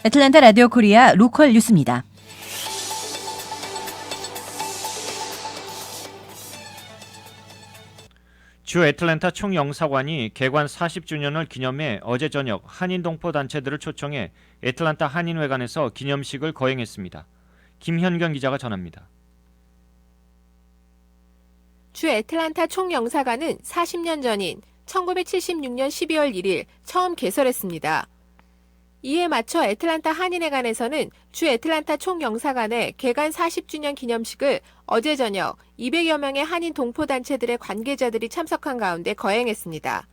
애틀랜타 라디오 코리아 로컬 뉴스입니다. 주 애틀랜타 총영사관이 개관 40주년을 기념해 어제 저녁 한인 동포 단체들을 초청해 애틀랜타 한인회관에서 기념식을 거행했습니다. 김현경 기자가 전합니다. 주 애틀랜타 총영사관은 40년 전인 1976년 12월 1일 처음 개설했습니다. 이에 맞춰 애틀랜타 한인회관에서는 주 애틀랜타 총영사관의 개관 40주년 기념식을 어제 저녁 200여 명의 한인 동포단체들의 관계자들이 참석한 가운데 거행했습니다.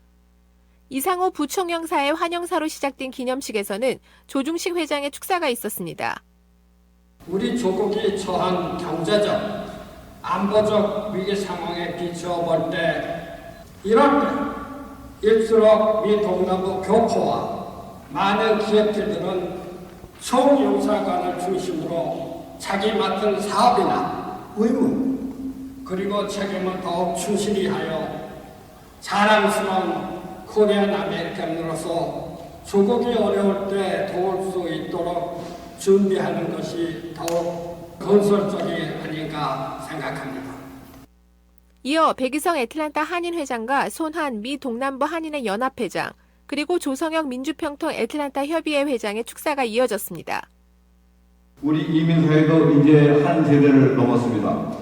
이상호 부총영사의 환영사로 시작된 기념식에서는 조중식 회장의 축사가 있었습니다. 우리 조국이 처한 경제적, 안보적 위기 상황에 비추어 볼 때 이럴 때일수록 미 동남부 교포와 많은 기업들은 총영사관을 중심으로 자기 맡은 사업이나 의무 그리고 책임을 더욱 충실히 하여 자랑스러운 코리안 아메리칸으로서 조국이 어려울 때 도울 수 있도록 준비하는 것이 더욱 건설적이 아닌가 생각합니다. 이어 백이성 애틀랜타 한인회장과 손한 미 동남부 한인회 연합회장 그리고 조성혁 민주평통 애틀랜타 협의회 회장의 축사가 이어졌습니다. 우리 이민사회도 이제 한 세대를 넘었습니다.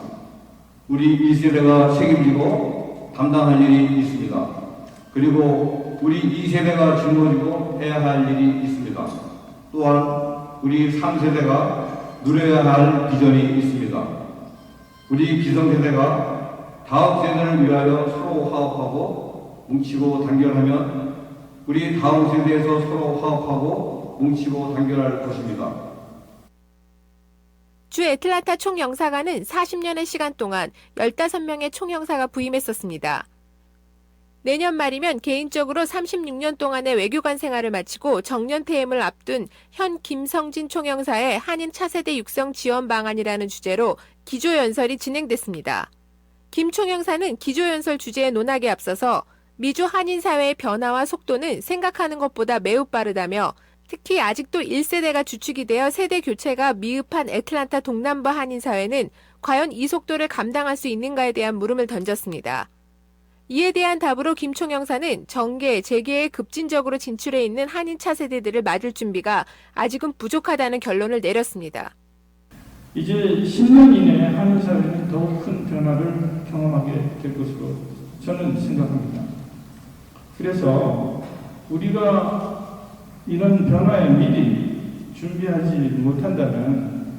우리 2세대가 책임지고 담당할 일이 있습니다. 그리고 우리 2세대가 짊어지고 해야 할 일이 있습니다. 또한 우리 3세대가 누려야 할 비전이 있습니다. 우리 기성세대가 다음 세대를 위하여 서로 화합하고 뭉치고 단결하면 우리 다음 세대에서 서로 화합하고 뭉치고 단결할 것입니다. 주 애틀랜타 총영사관은 40년의 시간 동안 15명의 총영사가 부임했었습니다. 내년 말이면 개인적으로 36년 동안의 외교관 생활을 마치고 정년퇴임을 앞둔 현 김성진 총영사의 한인 차세대 육성 지원 방안이라는 주제로 기조연설이 진행됐습니다. 김 총영사는 기조연설 주제의 논하에 앞서서 미주 한인 사회의 변화와 속도는 생각하는 것보다 매우 빠르다며 특히 아직도 1세대가 주축이 되어 세대 교체가 미흡한 애틀랜타 동남부 한인 사회는 과연 이 속도를 감당할 수 있는가에 대한 물음을 던졌습니다. 이에 대한 답으로 김 총영사는 정계, 재계에 급진적으로 진출해 있는 한인 차세대들을 맞을 준비가 아직은 부족하다는 결론을 내렸습니다. 이제 10년 이내에 한인 사회는 더욱 큰 변화를 경험하게 될 것으로 저는 생각합니다. 그래서 우리가 이런 변화에 미리 준비하지 못한다면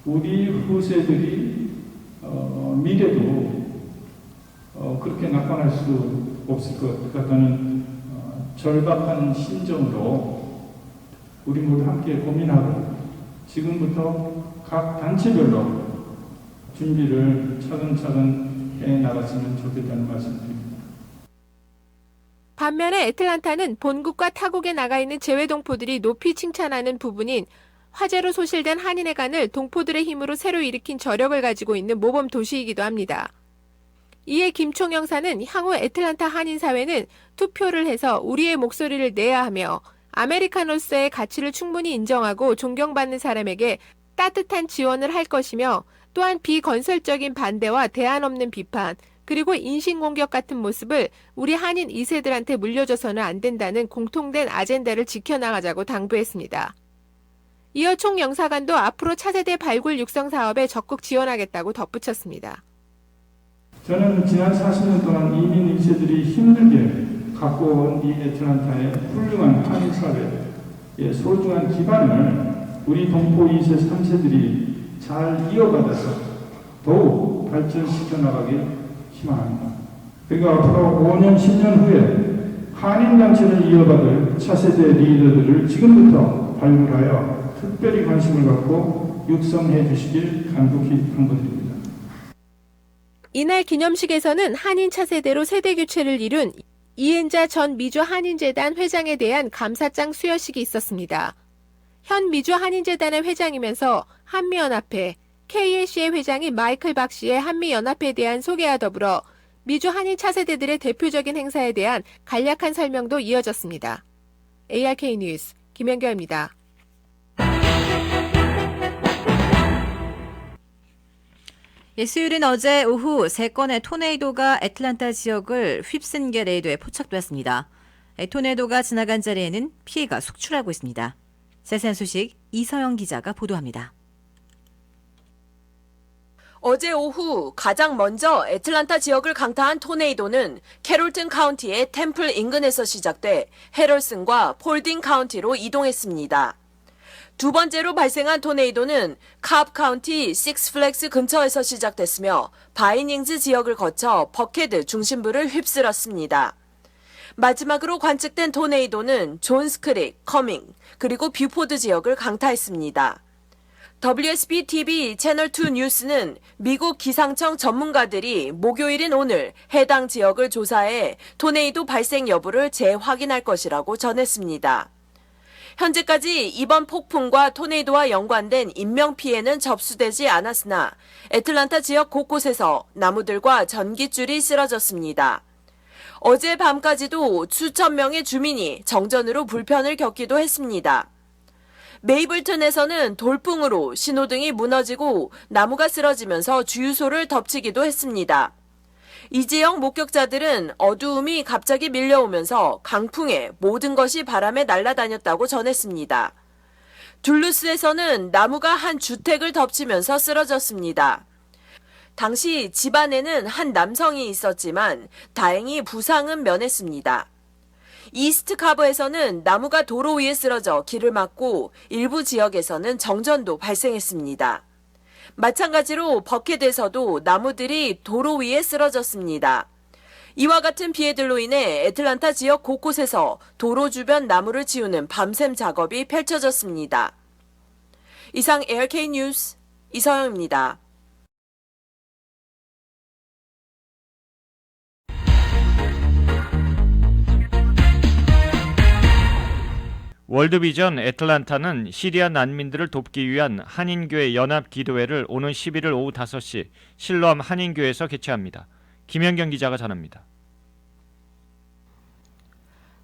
우리 후세들이 미래도 그렇게 낙관할 수 없을 것 같다는 절박한 심정으로 우리 모두 함께 고민하고 지금부터 각 단체별로 준비를 차근차근 해나갔으면 좋겠다는 말씀드립니다. 반면에 애틀랜타는 본국과 타국에 나가 있는 재외동포들이 높이 칭찬하는 부분인 화재로 소실된 한인회관을 동포들의 힘으로 새로 일으킨 저력을 가지고 있는 모범 도시이기도 합니다. 이에 김 총영사는 향후 애틀랜타 한인사회는 투표를 해서 우리의 목소리를 내야 하며 아메리카노스의 가치를 충분히 인정하고 존경받는 사람에게 따뜻한 지원을 할 것이며 또한 비건설적인 반대와 대안 없는 비판 그리고 인신공격 같은 모습을 우리 한인 2세들한테 물려줘서는 안 된다는 공통된 아젠다를 지켜나가자고 당부했습니다. 이어 총영사관도 앞으로 차세대 발굴 육성 사업에 적극 지원하겠다고 덧붙였습니다. 저는 지난 40년 동안 이민 2세들이 힘들게 갖고 온 이 애틀랜타의 훌륭한 한인 사회의 소중한 기반을 우리 동포 2세, 3세들이 잘 이어받아서 더욱 발전시켜 나가길 희망합니다. 그리고 앞으로 5년, 10년 후에 한인단체를 이어받을 차세대 리더들을 지금부터 발굴하여 특별히 관심을 갖고 육성해 주시길 간곡히 당부드립니다. 이날 기념식에서는 한인 차세대로 세대교체를 이룬 이은자 전 미주 한인재단 회장에 대한 감사장 수여식이 있었습니다. 현 미주 한인재단의 회장이면서 한미연합회, KAC의 회장인 마이클 박 씨의 한미연합회에 대한 소개와 더불어 미주 한인 차세대들의 대표적인 행사에 대한 간략한 설명도 이어졌습니다. ARK 뉴스 김연결입니다. 수요일은 어제 오후 3건의 토네이도가 애틀란타 지역을 휩쓴 게 레이더에 포착되었습니다. 토네이도가 지나간 자리에는 피해가 속출하고 있습니다. 세세한 소식 이서영 기자가 보도합니다. 어제 오후 가장 먼저 애틀란타 지역을 강타한 토네이도는 캐롤튼 카운티의 템플 인근에서 시작돼 헤럴슨과 폴딩 카운티로 이동했습니다. 두 번째로 발생한 토네이도는 캅 카운티 식스플렉스 근처에서 시작됐으며 바이닝즈 지역을 거쳐 버케드 중심부를 휩쓸었습니다. 마지막으로 관측된 토네이도는 존스 크릭, 커밍, 그리고 뷰포드 지역을 강타했습니다. WSB-TV 채널2 뉴스는 미국 기상청 전문가들이 목요일인 오늘 해당 지역을 조사해 토네이도 발생 여부를 재확인할 것이라고 전했습니다. 현재까지 이번 폭풍과 토네이도와 연관된 인명피해는 접수되지 않았으나 애틀란타 지역 곳곳에서 나무들과 전깃줄이 쓰러졌습니다. 어제 밤까지도 수천 명의 주민이 정전으로 불편을 겪기도 했습니다. 메이블튼에서는 돌풍으로 신호등이 무너지고 나무가 쓰러지면서 주유소를 덮치기도 했습니다. 이 지역 목격자들은 어두움이 갑자기 밀려오면서 강풍에 모든 것이 바람에 날아다녔다고 전했습니다. 둘루스에서는 나무가 한 주택을 덮치면서 쓰러졌습니다. 당시 집안에는 한 남성이 있었지만 다행히 부상은 면했습니다. 이스트 카버에서는 나무가 도로 위에 쓰러져 길을 막고 일부 지역에서는 정전도 발생했습니다. 마찬가지로 버켓에서도 나무들이 도로 위에 쓰러졌습니다. 이와 같은 피해들로 인해 애틀란타 지역 곳곳에서 도로 주변 나무를 치우는 밤샘 작업이 펼쳐졌습니다. 이상 ARK 뉴스 이서영입니다. 월드비전 애틀란타는 시리아 난민들을 돕기 위한 한인교회 연합기도회를 오는 11일 오후 5시 실로암 한인교회에서 개최합니다. 김현경 기자가 전합니다.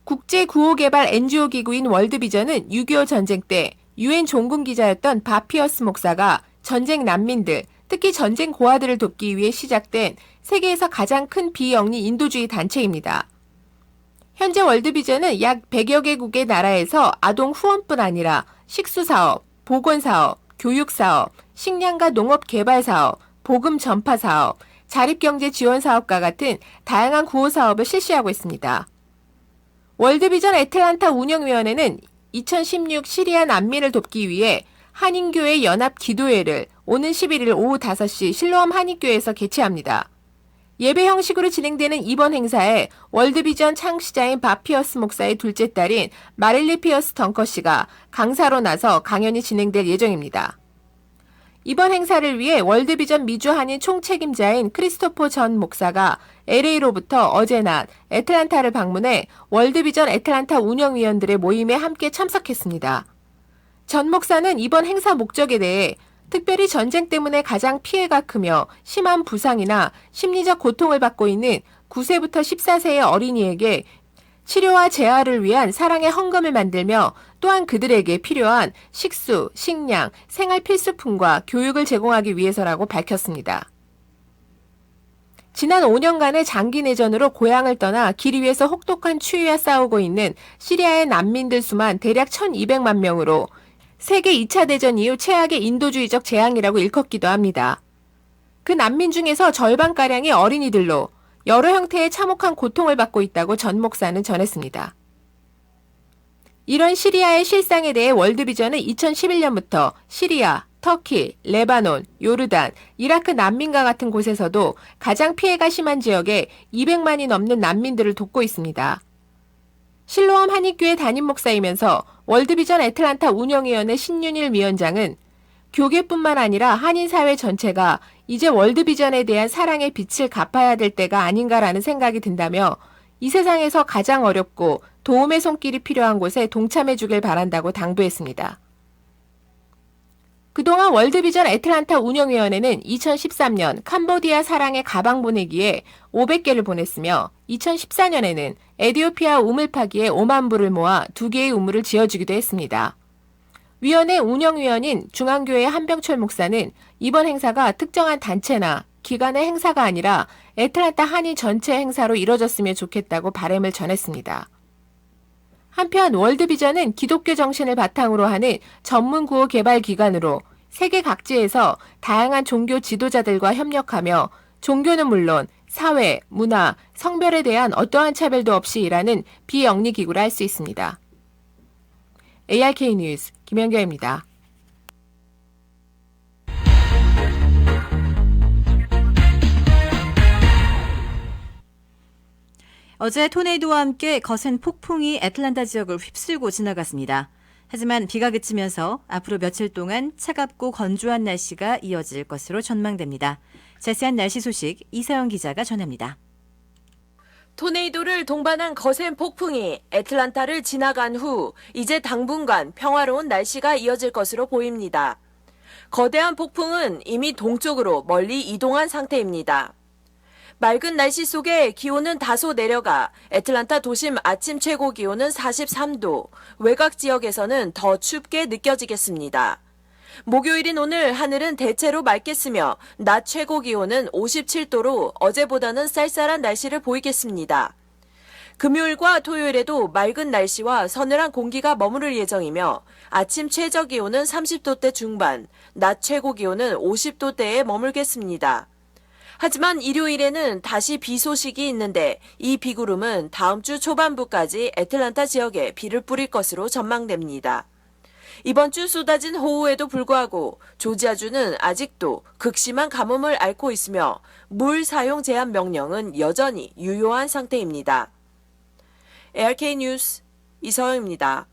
국제구호개발 NGO 기구인 월드비전은 6.25 전쟁 때 UN 종군기자였던 바피어스 목사가 전쟁 난민들, 특히 전쟁 고아들을 돕기 위해 시작된 세계에서 가장 큰 비영리 인도주의 단체입니다. 현재 월드비전은 약 100여 개국의 나라에서 아동 후원뿐 아니라 식수사업, 보건사업, 교육사업, 식량과 농업개발사업, 복음 전파사업, 자립경제 지원사업과 같은 다양한 구호사업을 실시하고 있습니다. 월드비전 애틀란타 운영위원회는 2016 시리아 난민을 돕기 위해 한인교회 연합기도회를 오는 11일 오후 5시 실로암 한인교회에서 개최합니다. 예배 형식으로 진행되는 이번 행사에 월드비전 창시자인 바피어스 목사의 둘째 딸인 마릴리 피어스 덩커 씨가 강사로 나서 강연이 진행될 예정입니다. 이번 행사를 위해 월드비전 미주 한인 총책임자인 크리스토퍼 전 목사가 LA로부터 어제 낮 애틀란타를 방문해 월드비전 애틀란타 운영위원들의 모임에 함께 참석했습니다. 전 목사는 이번 행사 목적에 대해 특별히 전쟁 때문에 가장 피해가 크며 심한 부상이나 심리적 고통을 받고 있는 9세부터 14세의 어린이에게 치료와 재활을 위한 사랑의 헌금을 만들며 또한 그들에게 필요한 식수, 식량, 생활 필수품과 교육을 제공하기 위해서라고 밝혔습니다. 지난 5년간의 장기 내전으로 고향을 떠나 길 위에서 혹독한 추위와 싸우고 있는 시리아의 난민들 수만 대략 1,200만 명으로 세계 2차 대전 이후 최악의 인도주의적 재앙이라고 일컫기도 합니다. 그 난민 중에서 절반가량이 어린이들로 여러 형태의 참혹한 고통을 받고 있다고 전 목사는 전했습니다. 이런 시리아의 실상에 대해 월드비전은 2011년부터 시리아, 터키, 레바논, 요르단, 이라크 난민과 같은 곳에서도 가장 피해가 심한 지역에 200만이 넘는 난민들을 돕고 있습니다. 실로암 한인교회 담임 목사이면서 월드비전 애틀란타 운영위원회 신윤일 위원장은 교계뿐만 아니라 한인사회 전체가 이제 월드비전에 대한 사랑의 빛을 갚아야 될 때가 아닌가라는 생각이 든다며 이 세상에서 가장 어렵고 도움의 손길이 필요한 곳에 동참해 주길 바란다고 당부했습니다. 그동안 월드비전 애틀란타 운영위원회는 2013년 캄보디아 사랑의 가방 보내기에 500개를 보냈으며 2014년에는 에티오피아 우물 파기에 5만 불을 모아 2개의 우물을 지어주기도 했습니다. 위원회 운영위원인 중앙교회 한병철 목사는 이번 행사가 특정한 단체나 기관의 행사가 아니라 애틀랜타 한인 전체 행사로 이뤄졌으면 좋겠다고 바람을 전했습니다. 한편 월드비전은 기독교 정신을 바탕으로 하는 전문 구호 개발 기관으로 세계 각지에서 다양한 종교 지도자들과 협력하며 종교는 물론 사회, 문화, 성별에 대한 어떠한 차별도 없이 일하는 비영리 기구라 할 수 있습니다. ARK 뉴스 김연경입니다. 어제 토네이도와 함께 거센 폭풍이 애틀랜타 지역을 휩쓸고 지나갔습니다. 하지만 비가 그치면서 앞으로 며칠 동안 차갑고 건조한 날씨가 이어질 것으로 전망됩니다. 자세한 날씨 소식 이서영 기자가 전합니다. 토네이도를 동반한 거센 폭풍이 애틀랜타를 지나간 후 이제 당분간 평화로운 날씨가 이어질 것으로 보입니다. 거대한 폭풍은 이미 동쪽으로 멀리 이동한 상태입니다. 맑은 날씨 속에 기온은 다소 내려가 애틀랜타 도심 아침 최고 기온은 43도, 외곽 지역에서는 더 춥게 느껴지겠습니다. 목요일인 오늘 하늘은 대체로 맑겠으며 낮 최고 기온은 57도로 어제보다는 쌀쌀한 날씨를 보이겠습니다. 금요일과 토요일에도 맑은 날씨와 서늘한 공기가 머무를 예정이며 아침 최저 기온은 30도대 중반, 낮 최고 기온은 50도대에 머물겠습니다. 하지만 일요일에는 다시 비 소식이 있는데 이 비구름은 다음 주 초반부까지 애틀랜타 지역에 비를 뿌릴 것으로 전망됩니다. 이번 주 쏟아진 호우에도 불구하고 조지아주는 아직도 극심한 가뭄을 앓고 있으며 물 사용 제한 명령은 여전히 유효한 상태입니다. ARK 뉴스 이서영입니다.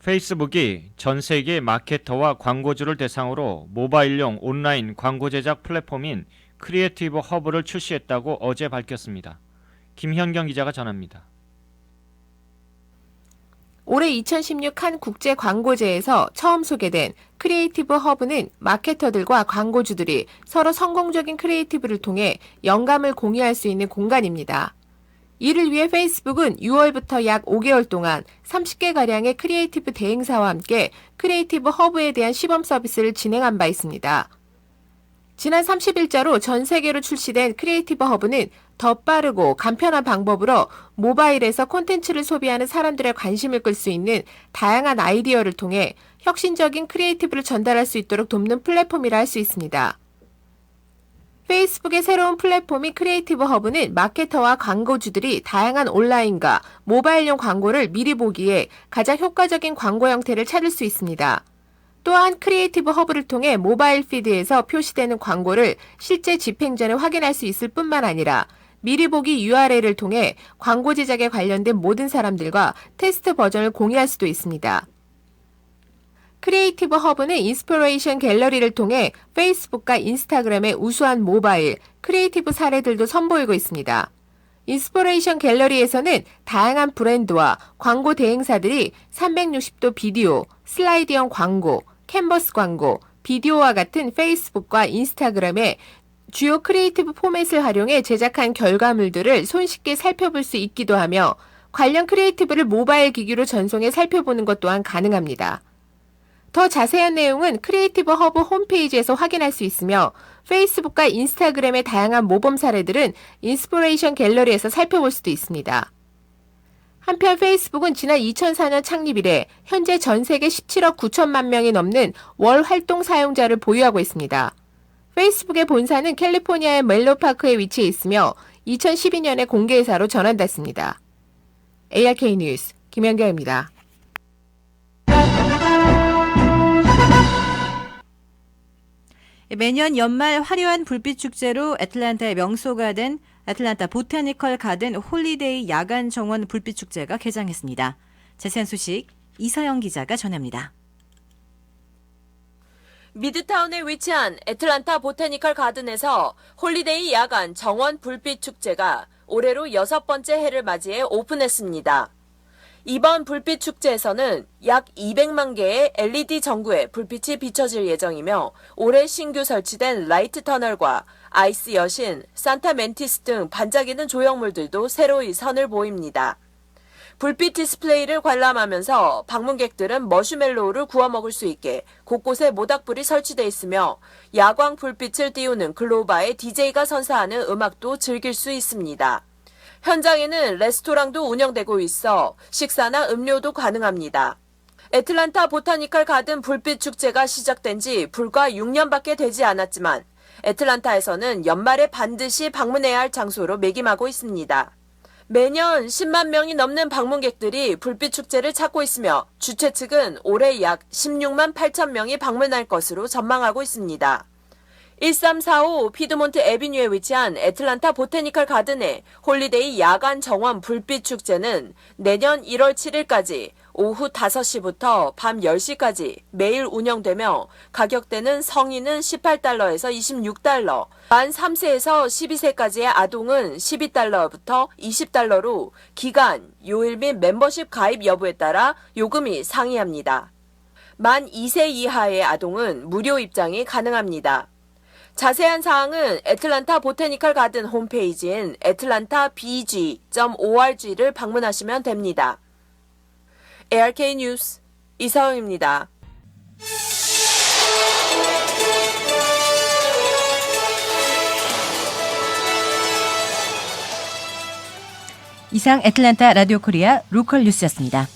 페이스북이 전 세계 마케터와 광고주를 대상으로 모바일용 온라인 광고 제작 플랫폼인 크리에이티브 허브를 출시했다고 어제 밝혔습니다. 김현경 기자가 전합니다. 올해 2016 칸 국제 광고제에서 처음 소개된 크리에이티브 허브는 마케터들과 광고주들이 서로 성공적인 크리에이티브를 통해 영감을 공유할 수 있는 공간입니다. 이를 위해 페이스북은 6월부터 약 5개월 동안 30개가량의 크리에이티브 대행사와 함께 크리에이티브 허브에 대한 시범 서비스를 진행한 바 있습니다. 지난 30일자로 전 세계로 출시된 크리에이티브 허브는 더 빠르고 간편한 방법으로 모바일에서 콘텐츠를 소비하는 사람들의 관심을 끌 수 있는 다양한 아이디어를 통해 혁신적인 크리에이티브를 전달할 수 있도록 돕는 플랫폼이라 할 수 있습니다. 페이스북의 새로운 플랫폼인 크리에이티브 허브는 마케터와 광고주들이 다양한 온라인과 모바일용 광고를 미리 보기에 가장 효과적인 광고 형태를 찾을 수 있습니다. 또한 크리에이티브 허브를 통해 모바일 피드에서 표시되는 광고를 실제 집행 전에 확인할 수 있을 뿐만 아니라 미리 보기 URL을 통해 광고 제작에 관련된 모든 사람들과 테스트 버전을 공유할 수도 있습니다. 크리에이티브 허브는 인스피레이션 갤러리를 통해 페이스북과 인스타그램의 우수한 모바일, 크리에이티브 사례들도 선보이고 있습니다. 인스피레이션 갤러리에서는 다양한 브랜드와 광고 대행사들이 360도 비디오, 슬라이드형 광고, 캔버스 광고, 비디오와 같은 페이스북과 인스타그램의 주요 크리에이티브 포맷을 활용해 제작한 결과물들을 손쉽게 살펴볼 수 있기도 하며 관련 크리에이티브를 모바일 기기로 전송해 살펴보는 것 또한 가능합니다. 더 자세한 내용은 크리에이티브 허브 홈페이지에서 확인할 수 있으며 페이스북과 인스타그램의 다양한 모범 사례들은 인스피레이션 갤러리에서 살펴볼 수도 있습니다. 한편 페이스북은 지난 2004년 창립 이래 현재 전 세계 17억 9천만 명이 넘는 월 활동 사용자를 보유하고 있습니다. 페이스북의 본사는 캘리포니아의 멜로파크에 위치해 있으며 2012년에 공개회사로 전환됐습니다. ARK 뉴스 김연경입니다. 매년 연말 화려한 불빛 축제로 애틀랜타의 명소가 된 애틀랜타 보타니컬 가든 홀리데이 야간 정원 불빛 축제가 개장했습니다. 자세한 소식 이서영 기자가 전합니다. 미드타운에 위치한 애틀랜타 보타니컬 가든에서 홀리데이 야간 정원 불빛 축제가 올해로 6번째 해를 맞이해 오픈했습니다. 이번 불빛 축제에서는 약 200만 개의 LED 전구에 불빛이 비춰질 예정이며 올해 신규 설치된 라이트 터널과 아이스 여신, 산타 멘티스 등 반짝이는 조형물들도 새로이 선을 보입니다. 불빛 디스플레이를 관람하면서 방문객들은 머슈멜로우를 구워 먹을 수 있게 곳곳에 모닥불이 설치돼 있으며 야광 불빛을 띄우는 글로바의 DJ가 선사하는 음악도 즐길 수 있습니다. 현장에는 레스토랑도 운영되고 있어 식사나 음료도 가능합니다. 애틀란타 보타니컬 가든 불빛 축제가 시작된 지 불과 6년밖에 되지 않았지만 애틀란타에서는 연말에 반드시 방문해야 할 장소로 매김하고 있습니다. 매년 10만 명이 넘는 방문객들이 불빛 축제를 찾고 있으며 주최 측은 올해 약 16만 8천 명이 방문할 것으로 전망하고 있습니다. 1345 피드몬트 애비뉴에 위치한 애틀란타 보타니컬 가든의 홀리데이 야간 정원 불빛 축제는 내년 1월 7일까지 오후 5시부터 밤 10시까지 매일 운영되며 가격대는 성인은 $18에서 $26, 만 3세에서 12세까지의 아동은 $12부터 $20로 기간, 요일 및 멤버십 가입 여부에 따라 요금이 상이합니다. 만 2세 이하의 아동은 무료 입장이 가능합니다. 자세한 사항은 애틀란타 보타니컬 가든 홈페이지인 atlantabg.org를 방문하시면 됩니다. ARK 뉴스 이서영입니다. 이상 애틀란타 라디오 코리아 로컬 뉴스였습니다.